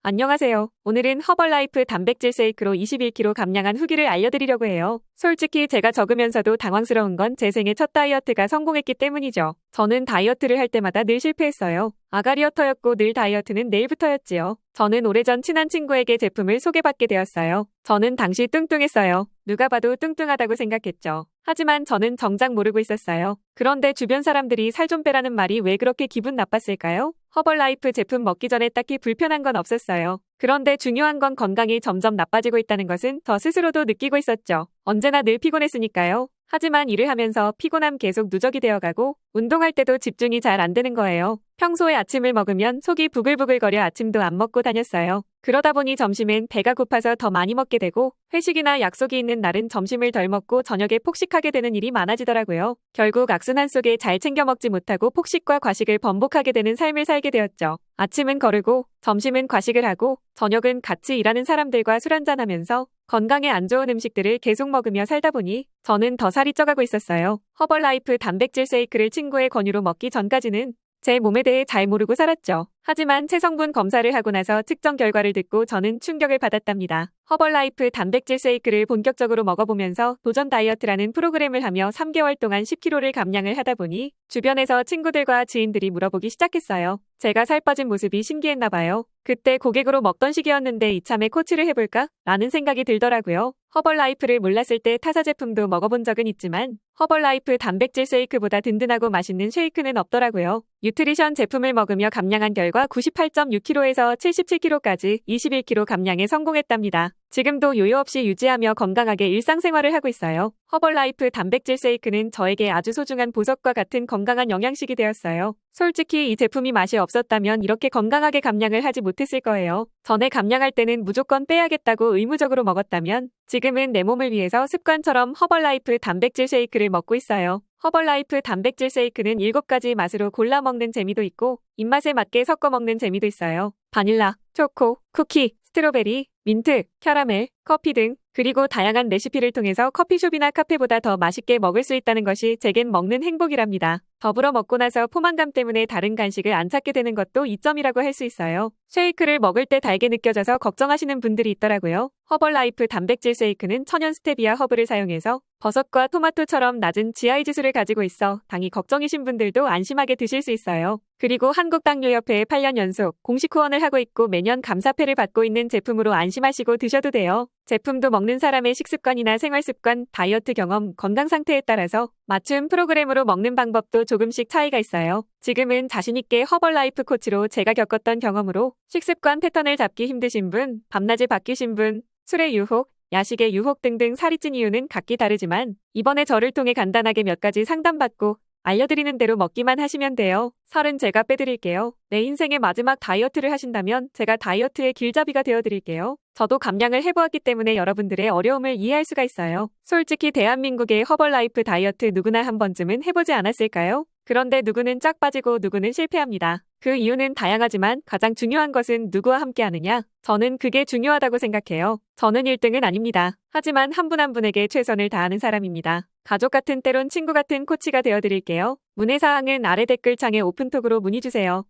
안녕하세요. 오늘은 허벌라이프 단백질 쉐이크로 21kg 감량한 후기를 알려드리려고 해요. 솔직히 제가 적으면서도 당황스러운 건 제 생애 첫 다이어트가 성공했기 때문이죠. 저는 다이어트를 할 때마다 늘 실패했어요. 아가리어터였고 늘 다이어트는 내일부터였지요. 저는 오래전 친한 친구에게 제품을 소개받게 되었어요. 저는 당시 뚱뚱했어요. 누가 봐도 뚱뚱하다고 생각했죠. 하지만 저는 정작 모르고 있었어요. 그런데 주변 사람들이 살 좀 빼라는 말이 왜 그렇게 기분 나빴을까요? 허벌라이프 제품 먹기 전에 딱히 불편한 건 없었어요. 그런데 중요한 건 건강이 점점 나빠지고 있다는 것은 저 스스로도 느끼고 있었죠. 언제나 늘 피곤했으니까요. 하지만 일을 하면서 피곤함 계속 누적이 되어가고 운동할 때도 집중이 잘 안 되는 거예요. 평소에 아침을 먹으면 속이 부글부글거려 아침도 안 먹고 다녔어요. 그러다 보니 점심엔 배가 고파서 더 많이 먹게 되고 회식이나 약속이 있는 날은 점심을 덜 먹고 저녁에 폭식하게 되는 일이 많아지더라고요. 결국 악순환 속에 잘 챙겨 먹지 못하고 폭식과 과식을 번복하게 되는 삶을 살게 되었죠. 아침은 거르고 점심은 과식을 하고 저녁은 같이 일하는 사람들과 술 한잔하면서 건강에 안 좋은 음식들을 계속 먹으며 살다 보니 저는 더 살이 쪄가고 있었어요. 허벌라이프 단백질 쉐이크를 친구의 권유로 먹기 전까지는 제 몸에 대해 잘 모르고 살았죠. 하지만 체성분 검사를 하고 나서 측정 결과를 듣고 저는 충격을 받았답니다. 허벌라이프 단백질 쉐이크를 본격적으로 먹어보면서 도전 다이어트라는 프로그램을 하며 3개월 동안 10kg를 감량을 하다 보니 주변에서 친구들과 지인들이 물어보기 시작했어요. 제가 살 빠진 모습이 신기했나 봐요. 그때 고객으로 먹던 시기였는데 이참에 코치를 해볼까? 라는 생각이 들더라고요. 허벌라이프를 몰랐을 때 타사 제품도 먹어본 적은 있지만 허벌라이프 단백질 쉐이크보다 든든하고 맛있는 쉐이크는 없더라고요. 뉴트리션 제품을 먹으며 감량한 결과 98.6kg에서 77kg까지 21kg 감량에 성공했답니다. 지금도 요요 없이 유지하며 건강하게 일상생활을 하고 있어요. 허벌라이프 단백질 쉐이크는 저에게 아주 소중한 보석과 같은 건강한 영양식이 되었어요. 솔직히 이 제품이 맛이 없었다면 이렇게 건강하게 감량을 하지 못했을 거예요. 전에 감량할 때는 무조건 빼야겠다고 의무적으로 먹었다면 지금은 내 몸을 위해서 습관처럼 허벌라이프 단백질 쉐이크를 먹고 있어요. 허벌라이프 단백질 쉐이크는 7가지 맛으로 골라 먹는 재미도 있고 입맛에 맞게 섞어 먹는 재미도 있어요. 바닐라, 초코, 쿠키, 스트로베리, 민트, 캐러멜, 커피 등 그리고 다양한 레시피를 통해서 커피숍이나 카페보다 더 맛있게 먹을 수 있다는 것이 제겐 먹는 행복이랍니다. 더불어 먹고 나서 포만감 때문에 다른 간식을 안 찾게 되는 것도 이점이라고 할 수 있어요. 쉐이크를 먹을 때 달게 느껴져서 걱정하시는 분들이 있더라고요. 허벌라이프 단백질 쉐이크는 천연 스테비아 허브를 사용해서 버섯과 토마토처럼 낮은 GI 지수를 가지고 있어 당이 걱정이신 분들도 안심하게 드실 수 있어요. 그리고 한국당뇨협회에 8년 연속 공식 후원을 하고 있고 매년 감사패를 받고 있는 제품으로 안심하시고 드셔도 돼요. 제품도 먹는 사람의 식습관이나 생활습관, 다이어트 경험, 건강 상태에 따라서 맞춤 프로그램으로 먹는 방법도 조금씩 차이가 있어요. 지금은 자신있게 허벌라이프 코치로 제가 겪었던 경험으로 식습관 패턴을 잡기 힘드신 분, 밤낮이 바뀌신 분, 술의 유혹, 야식의 유혹 등등 살이 찐 이유는 각기 다르지만 이번에 저를 통해 간단하게 몇 가지 상담받고 알려드리는 대로 먹기만 하시면 돼요. 살은 제가 빼드릴게요. 내 인생의 마지막 다이어트를 하신다면 제가 다이어트의 길잡이가 되어드릴게요. 저도 감량을 해보았기 때문에 여러분들의 어려움을 이해할 수가 있어요. 솔직히 대한민국의 허벌라이프 다이어트 누구나 한 번쯤은 해보지 않았을까요? 그런데 누구는 짝 빠지고 누구는 실패합니다. 그 이유는 다양하지만 가장 중요한 것은 누구와 함께 하느냐? 저는 그게 중요하다고 생각해요. 저는 1등은 아닙니다. 하지만 한 분 한 분에게 최선을 다하는 사람입니다. 가족 같은 때론 친구 같은 코치가 되어드릴게요. 문의사항은 아래 댓글창에 오픈톡으로 문의주세요.